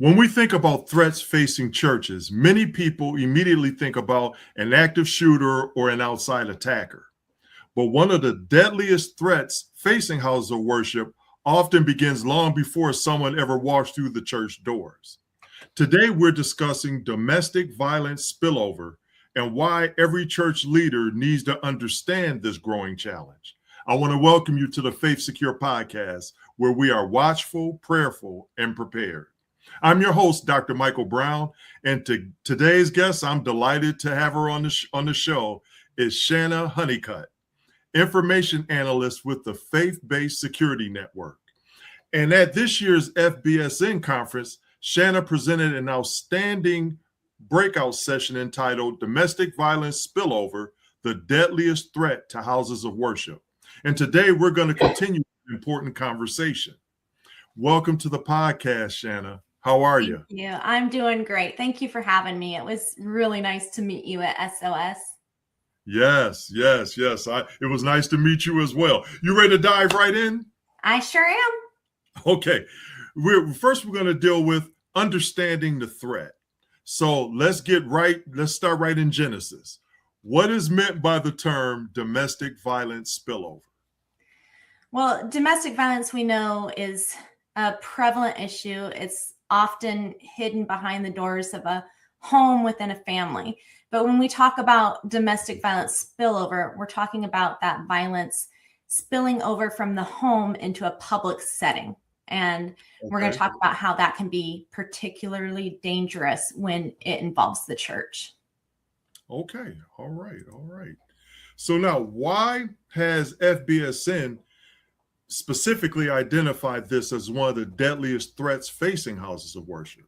When we think about threats facing churches, many people immediately think about an active shooter or an outside attacker. But one of the deadliest threats facing houses of worship often begins long before someone ever walks through the church doors. Today, we're discussing domestic violence spillover and why every church leader needs to understand this growing challenge. I want to welcome you to the Faith Secure podcast, where we are watchful, prayerful, and prepared. I'm your host, Dr. Michael Brown, and today's guest, I'm delighted to have her on the show, is Shanna Honeycutt, information analyst with the Faith-Based Security Network. And at this year's FBSN conference, Shanna presented an outstanding breakout session entitled Domestic Violence Spillover, the Deadliest Threat to Houses of Worship. And today we're going to continue an important conversation. Welcome to the podcast, Shanna. How are you? Thank you. I'm doing great. Thank you for having me. It was really nice to meet you at SOS. Yes. It was nice to meet you as well. You ready to dive right in? I sure am. Okay. We're going to deal with understanding the threat. So let's start right in Genesis. What is meant by the term domestic violence spillover? Well, domestic violence, we know, is a prevalent issue. It's often hidden behind the doors of a home within a family. But when we talk about domestic violence spillover, we're talking about that violence spilling over from the home into a public setting. And we're going to talk about how that can be particularly dangerous when it involves the church. Okay. All right. So now, why has FBSN specifically identified this as one of the deadliest threats facing houses of worship?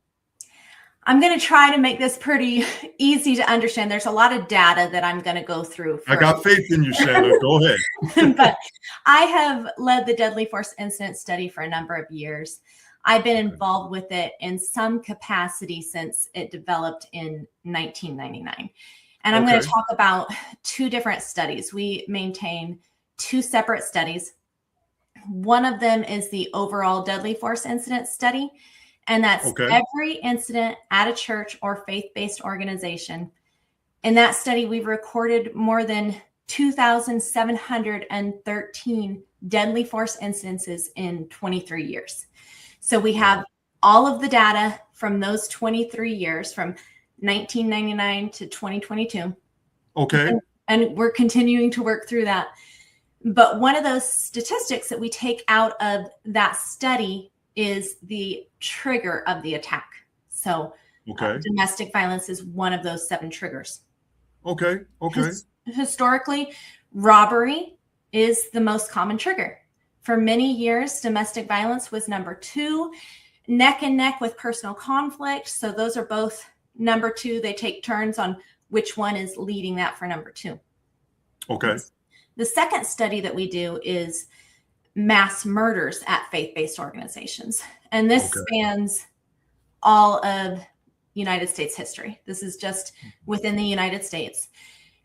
I'm going to try to make this pretty easy to understand. There's a lot of data that I'm going to go through. I got faith in you, Shanna. Go ahead. But I have led the Deadly Force Incident Study for a number of years. I've been involved with it in some capacity since it developed in 1999. And I'm going to talk about two different studies. We maintain two separate studies. One of them is the overall Deadly Force Incident Study. And that's every incident at a church or faith-based organization. In that study, we've recorded more than 2,713 deadly force incidences in 23 years. So we have all of the data from those 23 years, from 1999 to 2022. Okay. And we're continuing to work through that. But one of those statistics that we take out of that study is the trigger of the attack. So domestic violence is one of those 7 triggers. Okay. Historically, robbery is the most common trigger. For many years, domestic violence was number 2, neck and neck with personal conflict. So those are both number 2. They take turns on which one is leading that for number 2. Okay. The second study that we do is mass murders at faith-based organizations. And this spans all of United States history. This is just within the United States.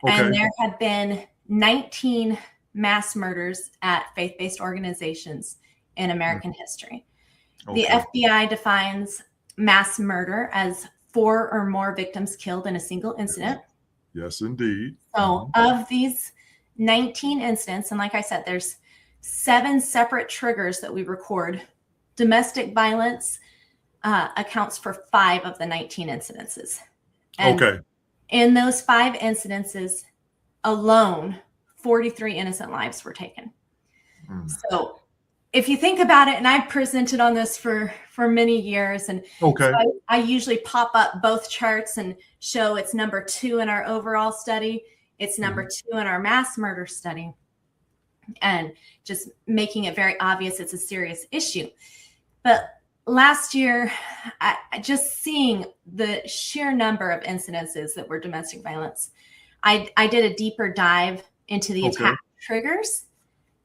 And there have been 19 mass murders at faith-based organizations in American history. The FBI defines mass murder as 4 or more victims killed in a single incident. Yes, indeed. So of these 19 incidents, and like I said, there's 7 separate triggers that we record. Domestic violence accounts for 5 of the 19 incidences. And in those 5 incidences alone, 43 innocent lives were taken. So if you think about it, and I've presented on this for many years, and so I usually pop up both charts and show it's number 2 in our overall study. It's number 2 in our mass murder study. And just making it very obvious it's a serious issue. But last year, just seeing the sheer number of incidences that were domestic violence, I did a deeper dive into the attack triggers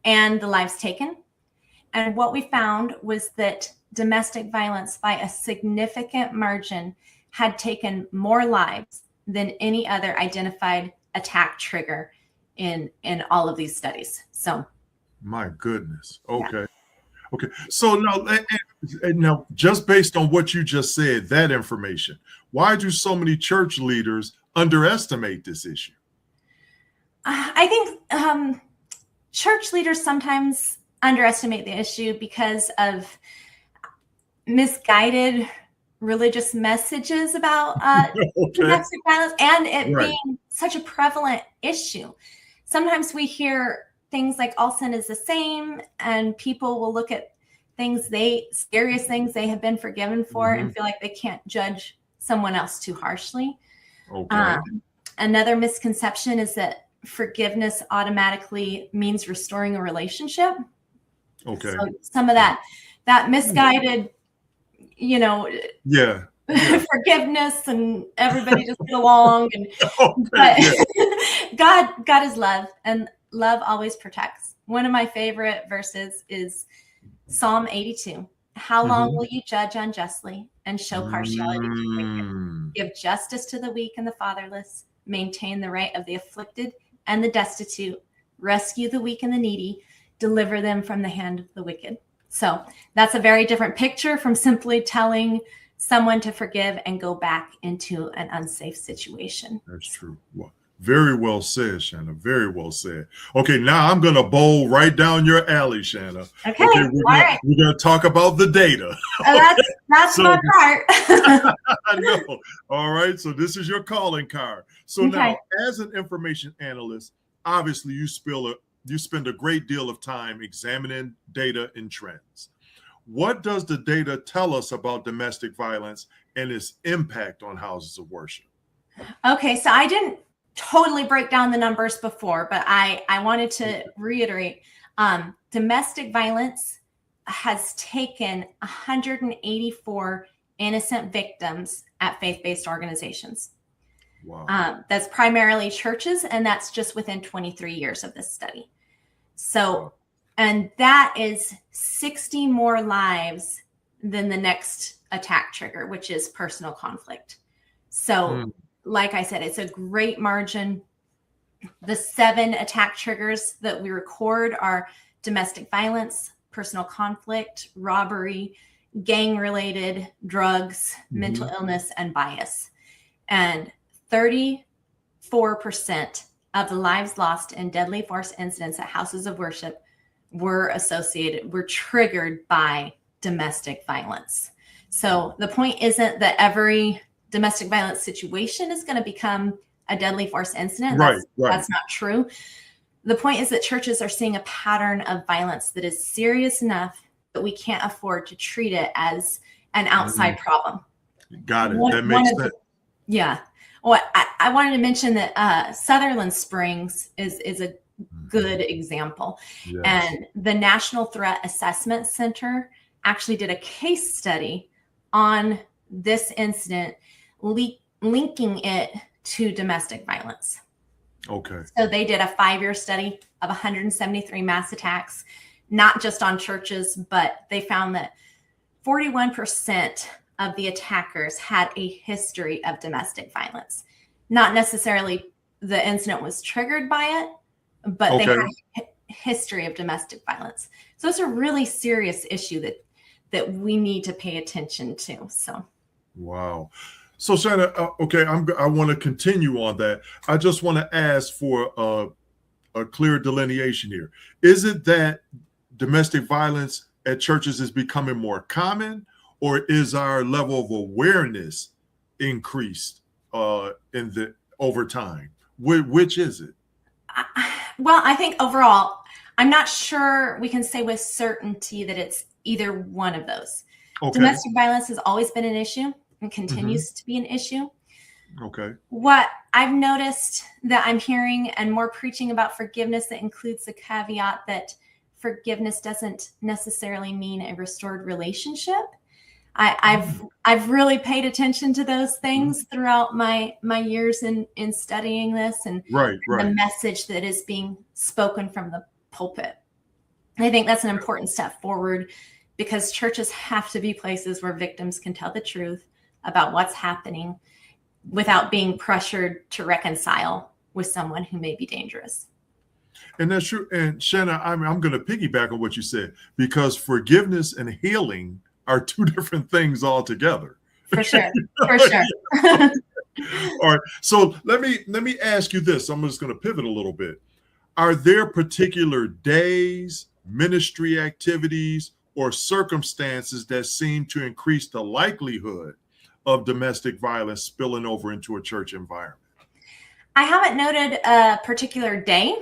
and the lives taken. And what we found was that domestic violence, by a significant margin, had taken more lives than any other identified attack trigger in all of these studies. So, my goodness. Okay. Okay. So now, just based on what you just said, that information, why do so many church leaders underestimate this issue? I think church leaders sometimes underestimate the issue because of misguided religious messages about Okay. domestic violence and it Right. being such a prevalent issue. Sometimes we hear things like all sin is the same, and people will look at serious things they have been forgiven for and feel like they can't judge someone else too harshly. Okay. Another misconception is that forgiveness automatically means restoring a relationship. Okay. So some of that misguided, Yeah. forgiveness and everybody just get along. And Okay. but God is love, and love always protects. One of my favorite verses is Psalm 82. How long will you judge unjustly and show partiality to the wicked? Give justice to the weak and the fatherless. Maintain the right of the afflicted and the destitute. Rescue the weak and the needy. Deliver them from the hand of the wicked. So that's a very different picture from simply telling someone to forgive and go back into an unsafe situation. That's true. Well, very well said, Shanna. Very well said. Okay, now I'm going to bowl right down your alley, Shanna. Okay, we're going to talk about the data. That's my part. I know. All right, so this is your calling card. So now, as an information analyst, obviously you spend a great deal of time examining data and trends. What does the data tell us about domestic violence and its impact on houses of worship? Okay, so I didn't totally break down the numbers before, but I wanted to reiterate, domestic violence has taken 184 innocent victims at faith-based organizations. Wow. That's primarily churches, and that's just within 23 years of this study. So, and that is 60 more lives than the next attack trigger, which is personal conflict. So, like I said, it's a great margin. The 7 attack triggers that we record are domestic violence, personal conflict, robbery, gang-related, drugs, mental illness, and bias. And 34% of the lives lost in deadly force incidents at houses of worship were triggered by domestic violence. So the point isn't that every domestic violence situation is going to become a deadly force incident. That's not true. The point is that churches are seeing a pattern of violence that is serious enough that we can't afford to treat it as an outside problem. Got it. That makes sense. Yeah. Well, I wanted to mention that Sutherland Springs is a good example. Yes. And the National Threat Assessment Center actually did a case study on this incident, linking it to domestic violence. Okay. So they did a 5-year study of 173 mass attacks, not just on churches, but they found that 41% of the attackers had a history of domestic violence. Not necessarily the incident was triggered by it, but they had a history of domestic violence. So it's a really serious issue that we need to pay attention to. So, wow. So, Shanna, I want to continue on that. I just want to ask for a clear delineation here. Is it that domestic violence at churches is becoming more common, or is our level of awareness increased over time? Which is it? Well, I think overall, I'm not sure we can say with certainty that it's either one of those. Okay. Domestic violence has always been an issue and continues to be an issue. Okay. What I've noticed that I'm hearing and more preaching about forgiveness that includes the caveat that forgiveness doesn't necessarily mean a restored relationship. I've really paid attention to those things throughout my years in studying this and the message that is being spoken from the pulpit. I think that's an important step forward because churches have to be places where victims can tell the truth about what's happening without being pressured to reconcile with someone who may be dangerous. And that's true. And Shanna, I'm going to piggyback on what you said, because forgiveness and healing are two different things altogether. For sure. For sure. All right. So let me ask you this. I'm just going to pivot a little bit. Are there particular days, ministry activities, or circumstances that seem to increase the likelihood of domestic violence spilling over into a church environment? I haven't noted a particular day.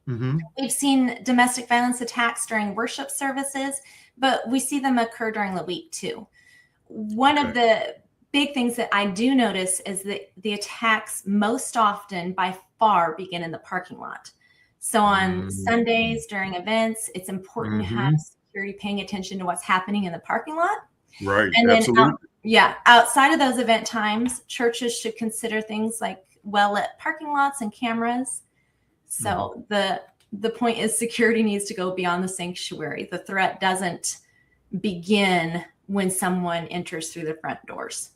Mm-hmm. We've seen domestic violence attacks during worship services, but we see them occur during the week too. One of the big things that I do notice is that the attacks most often by far begin in the parking lot. So on Sundays during events, it's important to have security paying attention to what's happening in the parking lot. Right. And Absolutely. then outside of those event times, churches should consider things like well-lit parking lots and cameras. So the point is security needs to go beyond the sanctuary. The threat doesn't begin when someone enters through the front doors.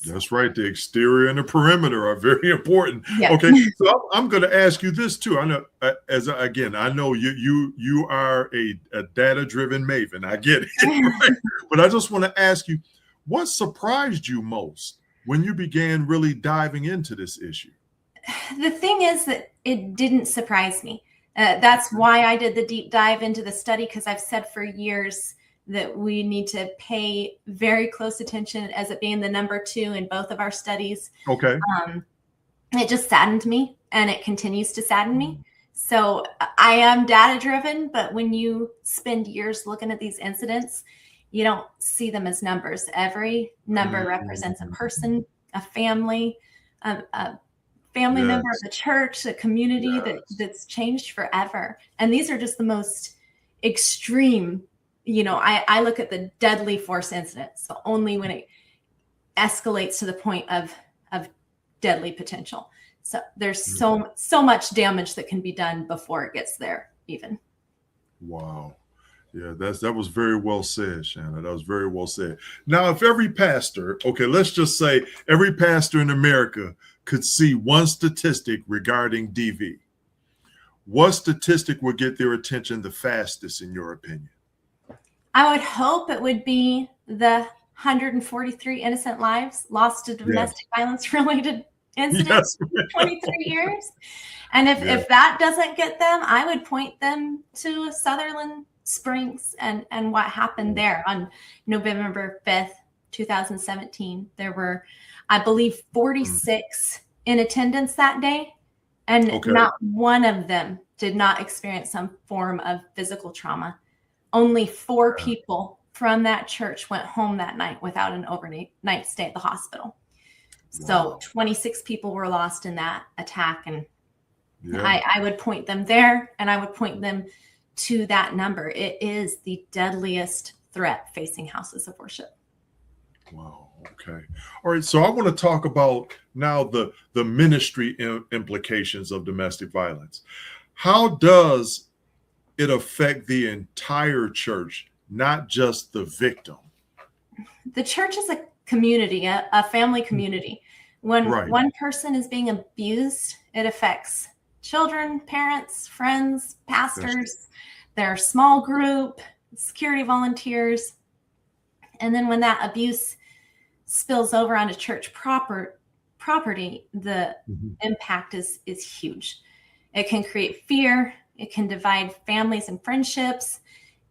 That's right. The exterior and the perimeter are very important. Yeah. Okay, so I'm going to ask you this too. I know, I know you are a data-driven maven. I get it, right? But I just want to ask you, what surprised you most when you began really diving into this issue? The thing is that it didn't surprise me. That's why I did the deep dive into the study, because I've said for years that we need to pay very close attention as it being the number 2 in both of our studies. Okay. It just saddened me, and it continues to sadden me. So I am data driven, but when you spend years looking at these incidents, you don't see them as numbers. Every number represents a person, a family, a family member of the church, a community that's changed forever. And these are just the most extreme. I look at the deadly force incidents, so only when it escalates to the point of deadly potential. So there's so much damage that can be done before it gets there even. Wow. Yeah, that was very well said, Shanna. That was very well said. Now, if every pastor, let's just say every pastor in America could see one statistic regarding DV, what statistic would get their attention the fastest, in your opinion? I would hope it would be the 143 innocent lives lost to domestic violence related incidents in 23 years. And if that doesn't get them, I would point them to Sutherland Springs and what happened there on November 5th, 2017. There were, I believe, 46 in attendance that day, and not one of them did not experience some form of physical trauma. Only 4 people from that church went home that night without an overnight stay at the hospital. So 26 people were lost in that attack. And I would point them there, and I would point them to that number. It is the deadliest threat facing houses of worship. Wow. Okay. All right. So I want to talk about now the ministry implications of domestic violence. How does it affect the entire church, not just the victim? The church is a community, a family community. When one person is being abused, it affects children, parents, friends, pastors, their small group, security volunteers. And then when that abuse spills over onto church property, the impact is huge. It can create fear. It can divide families and friendships.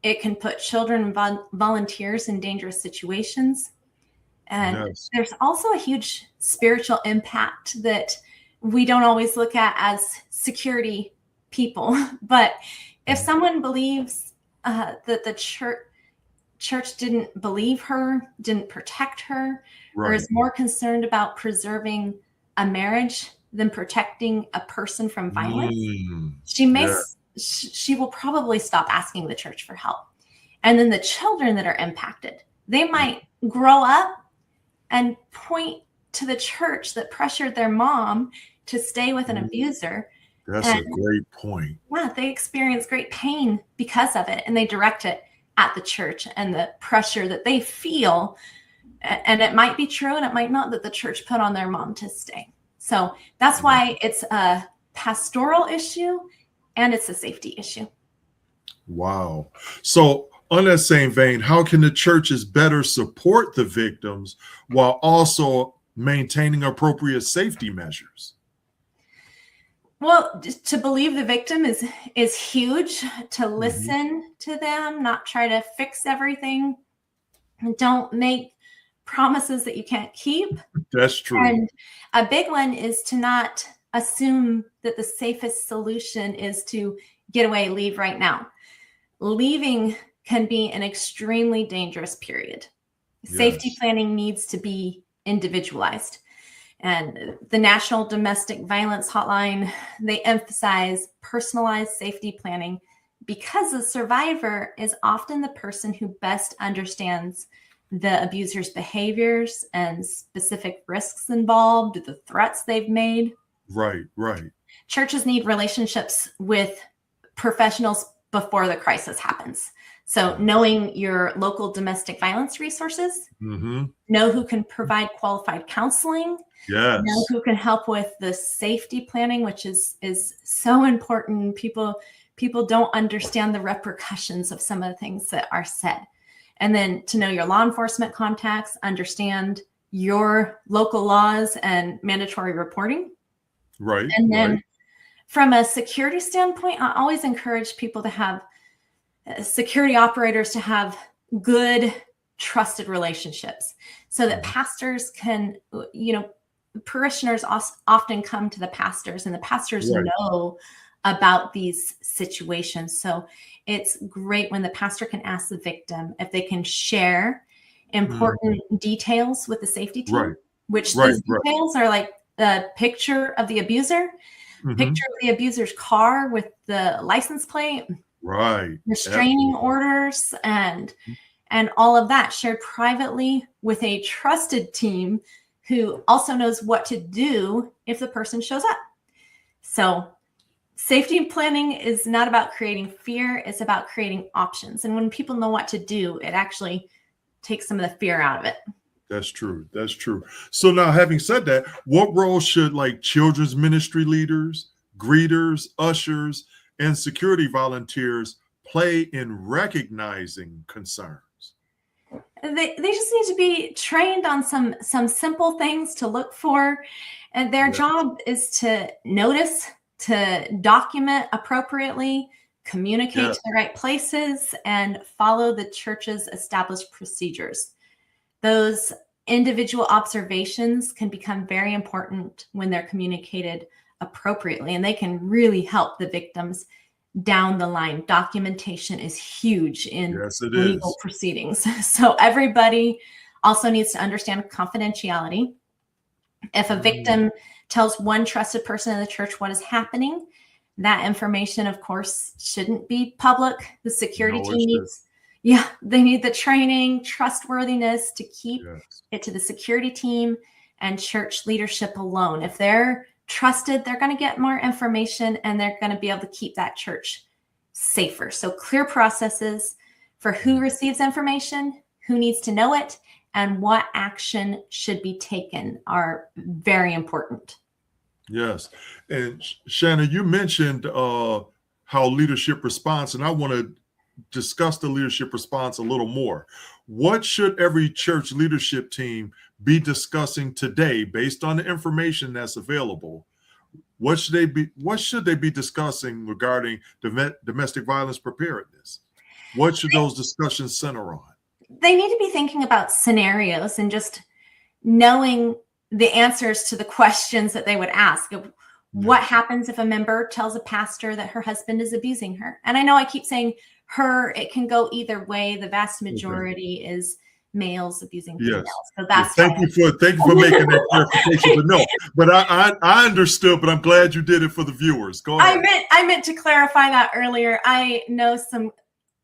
It can put children and volunteers in dangerous situations. And there's also a huge spiritual impact that we don't always look at as security people. But if someone believes that the church didn't believe her, didn't protect her, or is more concerned about preserving a marriage than protecting a person from violence, she will probably stop asking the church for help. And then the children that are impacted, they might grow up and point to the church that pressured their mom to stay with an abuser. That's a great point. Yeah, they experience great pain because of it, and they direct it at the church and the pressure that they feel. And it might be true and it might not, that the church put on their mom to stay. So that's why it's a pastoral issue and it's a safety issue. Wow. So on that same vein, how can the churches better support the victims while also maintaining appropriate safety measures? Well, to believe the victim is huge, to Mhm. listen to them, not try to fix everything. Don't make promises that you can't keep. That's true. And a big one is to not assume that the safest solution is to get away, leave right now. Leaving can be an extremely dangerous period. Safety Yes. planning needs to be individualized. And the National Domestic Violence Hotline, they emphasize personalized safety planning because the survivor is often the person who best understands the abuser's behaviors and specific risks involved, the threats they've made. Right, right. Churches need relationships with professionals before the crisis happens. So knowing your local domestic violence resources, Mm-hmm. know who can provide qualified counseling, know Yes. who can help with the safety planning, which is so important. People don't understand the repercussions of some of the things that are said. And then to know your law enforcement contacts, understand your local laws and mandatory reporting. Right, And right. then from a security standpoint, I always encourage people to have security operators to have good, trusted relationships so that pastors can, parishioners often come to the pastors and the pastors Right. know about these situations. So it's great when the pastor can ask the victim if they can share important details with the safety team, Right, which right, these right. details are like the picture of the abuser, Mm-hmm. picture of the abuser's car with the license plate, Right. restraining Absolutely. orders, and all of that shared privately with a trusted team who also knows what to do if the person shows up. So safety planning is not about creating fear, it's about creating options. And when people know what to do, it actually takes some of the fear out of it. That's true. That's true. So now, having said that, what role should like children's ministry leaders, greeters, ushers, and security volunteers play in recognizing concerns? They just need to be trained on some simple things to look for, and their Yeah. job is to notice, to document appropriately, communicate Yeah. to the right places, and follow the church's established procedures. Those individual observations can become very important when they're communicated appropriately, and they can really help the victims down the line. Documentation is huge in Yes, it legal is. proceedings. So everybody also needs to understand confidentiality. If a Mm. victim tells one trusted person in the church what is happening, that information, of course, shouldn't be public. The security No, it team should. they need the training, trustworthiness to keep Yes. it to the security team and church leadership alone. If they're trusted, they're going to get more information and they're going to be able to keep that church safer. So clear processes for who receives information, who needs to know it, and what action should be taken are very important. Yes. And Shannon, you mentioned how leadership response, and I want to discuss the leadership response a little more. What should every church leadership team be discussing today based on the information that's available? What should they be discussing regarding domestic violence preparedness? What should those discussions center on? They need to be thinking about scenarios and just knowing the answers to the questions that they would ask. What Yes. happens if a member tells a pastor that her husband is abusing her? And I know I keep saying her, it can go either way. The vast Okay. majority is males abusing females. Yes. So Yeah, that's why. thank you for making that clarification. But no, but I understood, but I'm glad you did it for the viewers. Go ahead. I meant to clarify that earlier. I know some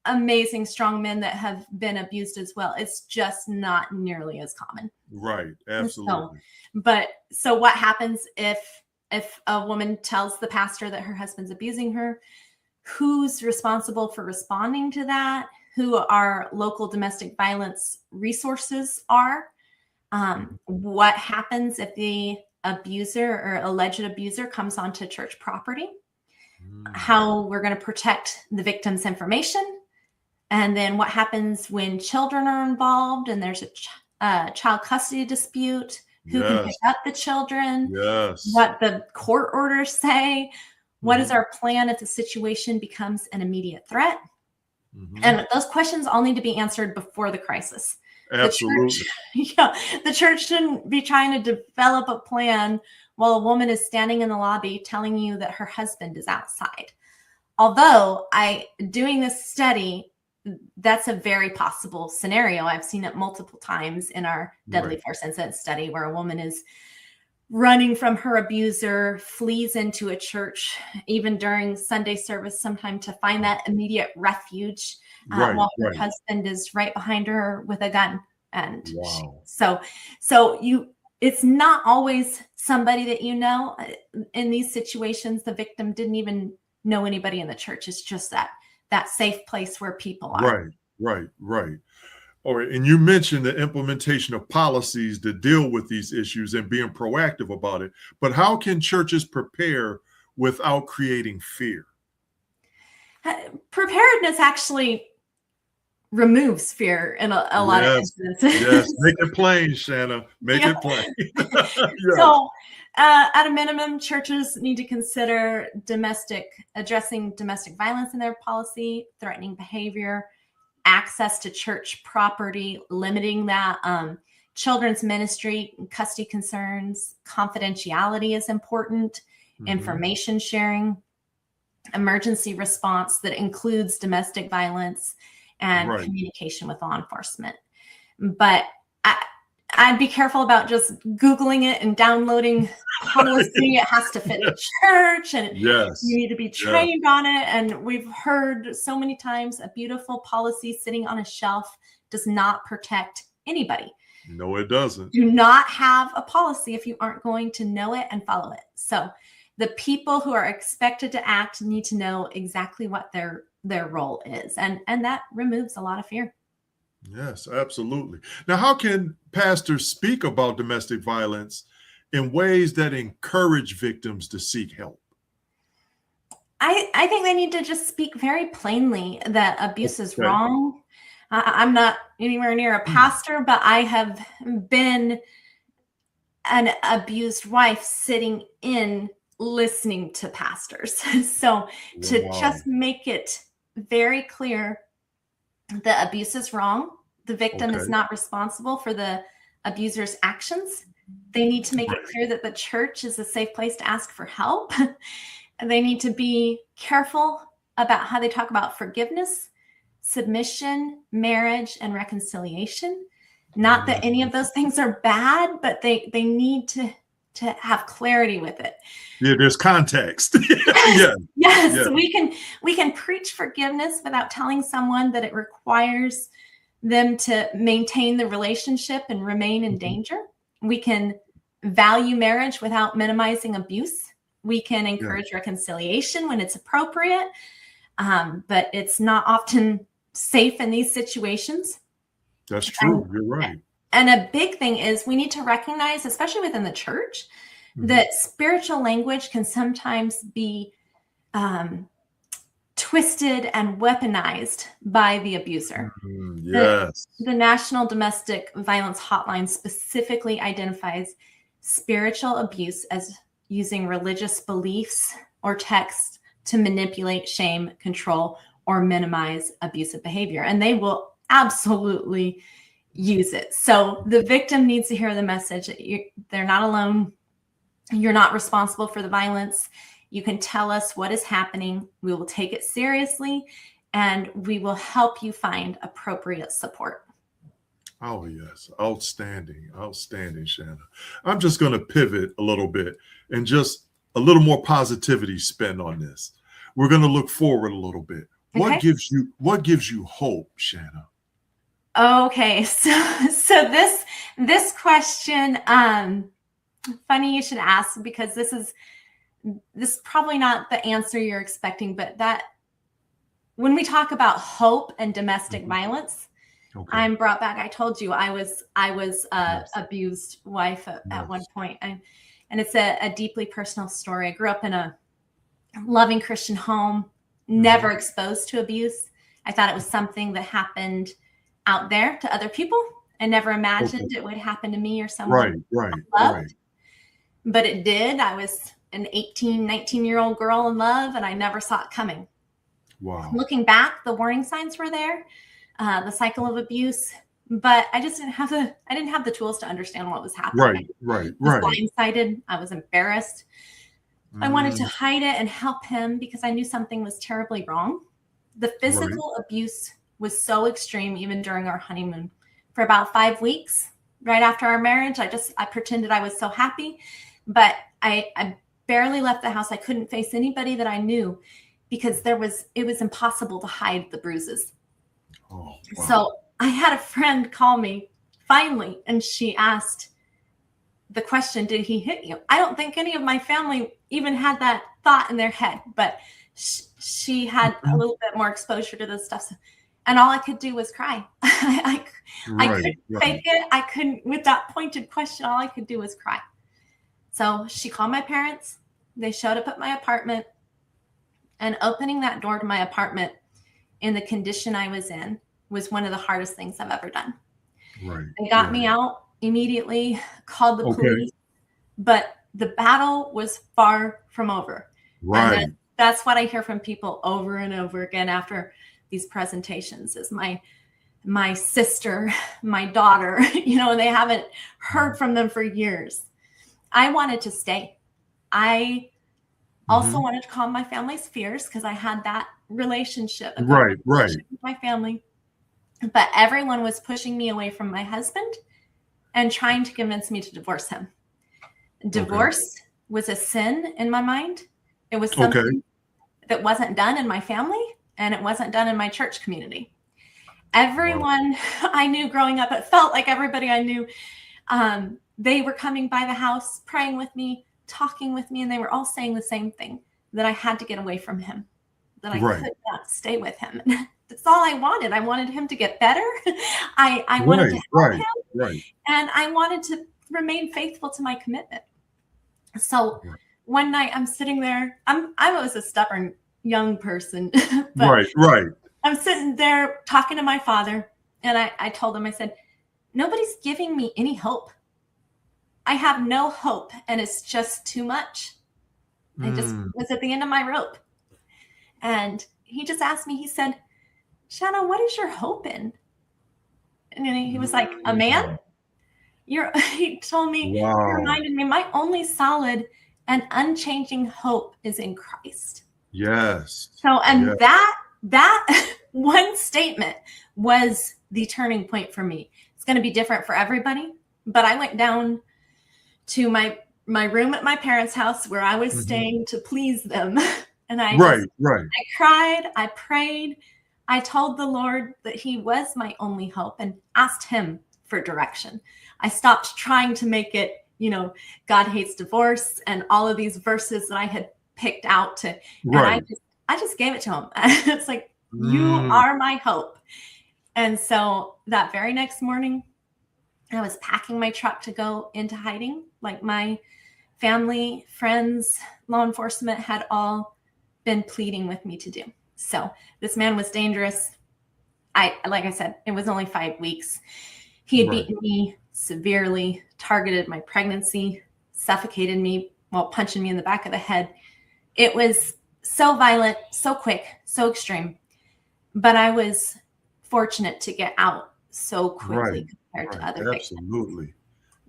amazing strong men that have been abused as well. It's just not nearly as common. Right. So, Absolutely. so what happens if a woman tells the pastor that her husband's abusing her? Who's responsible for responding to that? Who our local domestic violence resources are? What happens if the abuser or alleged abuser comes onto church property? how we're going to protect the victim's information, and then what happens when children are involved and there's a child custody dispute, who can pick Yes. up the children, Yes. what the court orders say, what is Mhm. our plan if the situation becomes an immediate threat. Mhm. And those questions all need to be answered before the crisis. Absolutely. The church shouldn't be trying to develop a plan while a woman is standing in the lobby telling you that her husband is outside. Although doing this study, that's a very possible scenario. I've seen it multiple times in our deadly Right. force incident study, where a woman is running from her abuser, flees into a church, even during Sunday service, sometime to find that immediate refuge, Right. while her Right. husband is right behind her with a gun. And Wow. it's not always somebody that you know. In these situations, the victim didn't even know anybody in the church. It's just that safe place where people are. Right. Right. Right. All right. And you mentioned the implementation of policies to deal with these issues and being proactive about it. But how can churches prepare without creating fear? Preparedness actually removes fear in a lot of Yes. instances. Yes. Make it plain, Shanna. Make Yeah. it plain. Yes. So, at a minimum, churches need to consider addressing domestic violence in their policy, threatening behavior, access to church property, limiting that, children's ministry, custody concerns, confidentiality is important, Mhm. information sharing, emergency response that includes domestic violence, and Right. communication with law enforcement. But I'd be careful about just Googling it and downloading policy. It has to fit the church, and Yes. you need to be Yes. trained on it. And we've heard so many times a beautiful policy sitting on a shelf does not protect anybody. No, it doesn't. Do not have a policy if you aren't going to know it and follow it. So the people who are expected to act need to know exactly what their role is. And that removes a lot of fear. Yes, absolutely. Now, how can pastors speak about domestic violence in ways that encourage victims to seek help? I think they need to just speak very plainly that abuse is Okay. wrong. I'm not anywhere near a pastor, but I have been an abused wife sitting in listening to pastors. So to Wow. just make it very clear that abuse is wrong, the victim is Okay. not responsible for the abuser's actions. They need to make Right. it clear that the church is a safe place to ask for help. And they need to be careful about how they talk about forgiveness, submission, marriage, and reconciliation. Not that any of those things are bad, but they need to have clarity with it. Yeah, there's context. Yeah. Yes, Yeah. we can preach forgiveness without telling someone that it requires them to maintain the relationship and remain in danger. We can value marriage without minimizing abuse. We can encourage reconciliation when it's appropriate, but it's not often safe in these situations. That's true. You're right. And a big thing is we need to recognize, especially within the church, that spiritual language can sometimes be twisted and weaponized by the abuser. Yes. The National Domestic Violence Hotline specifically identifies spiritual abuse as using religious beliefs or text to manipulate, shame, control, or minimize abusive behavior. And they will absolutely use it. So the victim needs to hear the message that they're not alone. You're not responsible for the violence. You can tell us what is happening. We will take it seriously, and we will help you find appropriate support. Oh, yes. Outstanding. Outstanding, Shanna. I'm just going to pivot a little bit and just a little more positivity spin on this. We're going to look forward a little bit. What gives you hope, Shanna? Okay. So this question, funny you should ask, because this is probably not the answer you're expecting, but that when we talk about hope and domestic violence, I'm brought back. I told you I was abused wife at one point, and it's a deeply personal story. I grew up in a loving Christian home, never exposed to abuse. I thought it was something that happened out there to other people. I never imagined it would happen to me or someone Right. I loved, but it did. I was an 18, 19-year-old girl in love, and I never saw it coming. Wow. Looking back, the warning signs were there, the cycle of abuse, but I just didn't have the tools to understand what was happening. Right. I was blindsided. I was embarrassed. I wanted to hide it and help him because I knew something was terribly wrong. The physical abuse was so extreme, even during our honeymoon. For about 5 weeks, right after our marriage, I pretended I was so happy, but I barely left the house. I couldn't face anybody that I knew because it was impossible to hide the bruises. Oh, wow. So I had a friend call me finally, and she asked the question, did he hit you? I don't think any of my family even had that thought in their head, but she had a little bit more exposure to this stuff. And all I could do was cry. I couldn't fake it. I couldn't, with that pointed question, all I could do was cry. So she called my parents. They showed up at my apartment, and opening that door to my apartment in the condition I was in was one of the hardest things I've ever done. They got me out immediately, called the police, but the battle was far from over. And that's what I hear from people over and over again after these presentations is my sister, my daughter, they haven't heard from them for years. I wanted to stay. I also wanted to calm my family's fears because I had that relationship, with my family. But everyone was pushing me away from my husband and trying to convince me to divorce him. Divorce was a sin in my mind. It was something that wasn't done in my family, and it wasn't done in my church community. Everyone I knew growing up, it felt like everybody I knew, they were coming by the house, praying with me, talking with me, and they were all saying the same thing, that I had to get away from him, that I could not stay with him. That's all I wanted. I wanted him to get better. I wanted to help him, and I wanted to remain faithful to my commitment. So one night I'm sitting there. I was a stubborn young person, but I'm sitting there talking to my father, and I told him, I said, nobody's giving me any hope. I have no hope, and it's just too much. I just was at the end of my rope. And he just asked me, he said, Shanna, what is your hope in? And he was like, a man? He told me, he reminded me, my only solid and unchanging hope is in Christ. Yes. So, and that one statement was the turning point for me. It's going to be different for everybody, but I went down to my room at my parents' house where I was staying to please them. And I cried, I prayed, I told the Lord that he was my only hope and asked him for direction. I stopped trying to make it, God hates divorce and all of these verses that I had picked out to, and I just gave it to him. It's like, you are my hope. And so that very next morning, I was packing my truck to go into hiding. Like my family, friends, law enforcement had all been pleading with me to do. So this man was dangerous. Like I said, it was only 5 weeks. He had beaten me severely, targeted my pregnancy, suffocated me while punching me in the back of the head. It was so violent, so quick, so extreme. But I was fortunate to get out so quickly compared to other victims.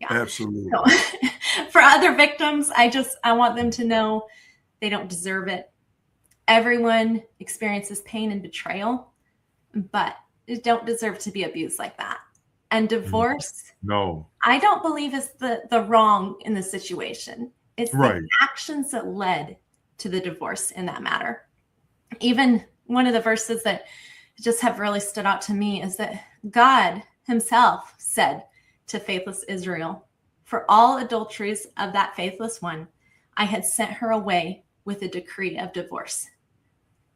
Absolutely. So, for other victims, I want them to know they don't deserve it. Everyone experiences pain and betrayal, but they don't deserve to be abused like that. And divorce, I don't believe is the wrong in the situation. It's the actions that led to the divorce in that matter. Even one of the verses that just have really stood out to me is that God himself said to faithless Israel, for all adulteries of that faithless one, I had sent her away with a decree of divorce.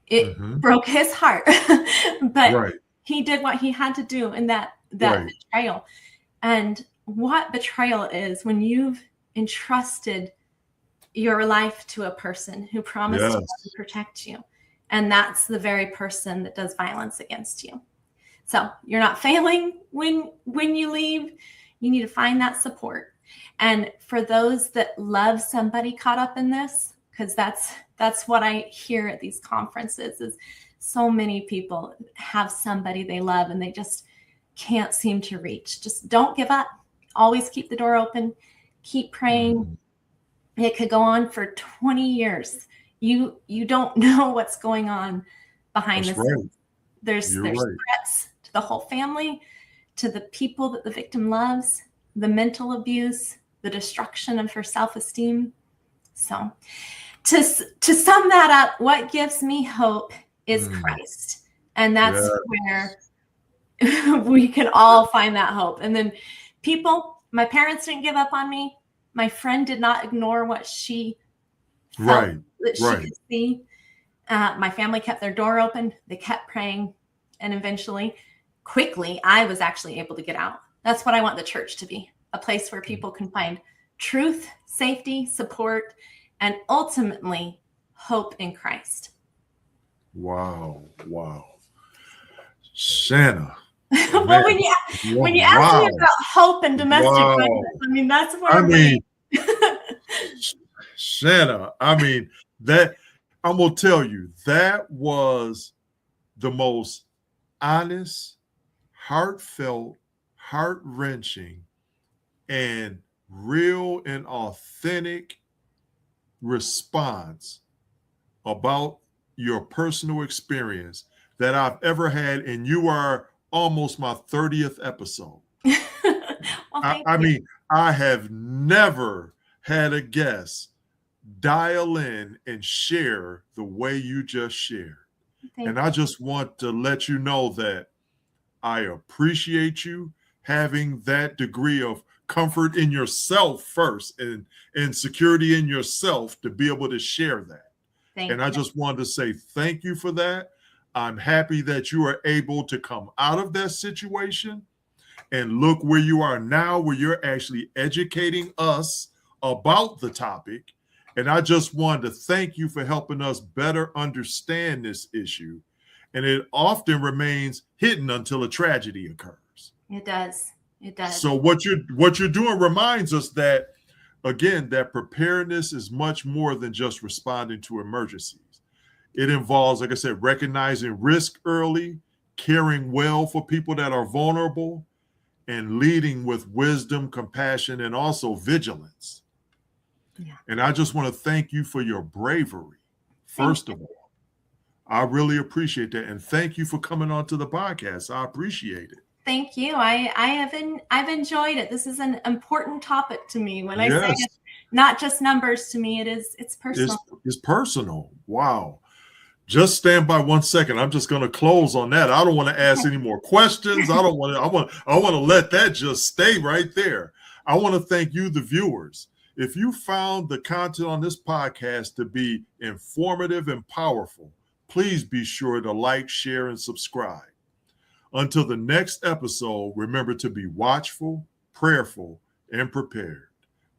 It broke his heart, but he did what he had to do in that betrayal. And what betrayal is when you've entrusted your life to a person who promised to love and protect you. And that's the very person that does violence against you. So you're not failing when you leave. You need to find that support. And for those that love somebody caught up in this, because that's what I hear at these conferences, is so many people have somebody they love and they just can't seem to reach. Just don't give up. Always keep the door open. Keep praying. It could go on for 20 years. You don't know what's going on behind the scenes. There's threats to the whole family, to the people that the victim loves, the mental abuse, the destruction of her self-esteem. So to sum that up, what gives me hope is Christ. And that's where we can all find that hope. And then my parents didn't give up on me. My friend did not ignore what she felt that she could see. My family kept their door open. They kept praying. And eventually, quickly, I was actually able to get out. That's what I want the church to be, a place where people can find truth, safety, support, and ultimately hope in Christ. Wow. Shanna. Well, when you ask me about hope and domestic violence, I mean, that's where Shanna, I mean, that I'm gonna tell you, that was the most honest, heartfelt, heart-wrenching, and real and authentic response about your personal experience that I've ever had, and you are almost my 30th episode. Well, I mean, I have never had a guest dial in and share the way you just shared. And I just want to let you know that I appreciate you having that degree of comfort in yourself first and security in yourself to be able to share that. I just wanted to say thank you for that. I'm happy that you are able to come out of that situation and look where you are now, where you're actually educating us about the topic. And I just wanted to thank you for helping us better understand this issue. And it often remains hidden until a tragedy occurs. It does. So what you're doing reminds us that, again, that preparedness is much more than just responding to emergencies. It involves, like I said, recognizing risk early, caring well for people that are vulnerable, and leading with wisdom, compassion, and also vigilance. Yeah. And I just want to thank you for your bravery, first of all. I really appreciate that. And thank you for coming on to the podcast. I appreciate it. Thank you. I've enjoyed it. This is an important topic to me. When I say it's not just numbers to me, it's personal. It's personal. Wow. Just stand by 1 second. I'm just going to close on that. I don't want to ask any more questions. I want to let that just stay right there. I want to thank you, the viewers. If you found the content on this podcast to be informative and powerful, please be sure to like, share, and subscribe. Until the next episode, remember to be watchful, prayerful, and prepared.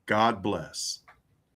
God bless.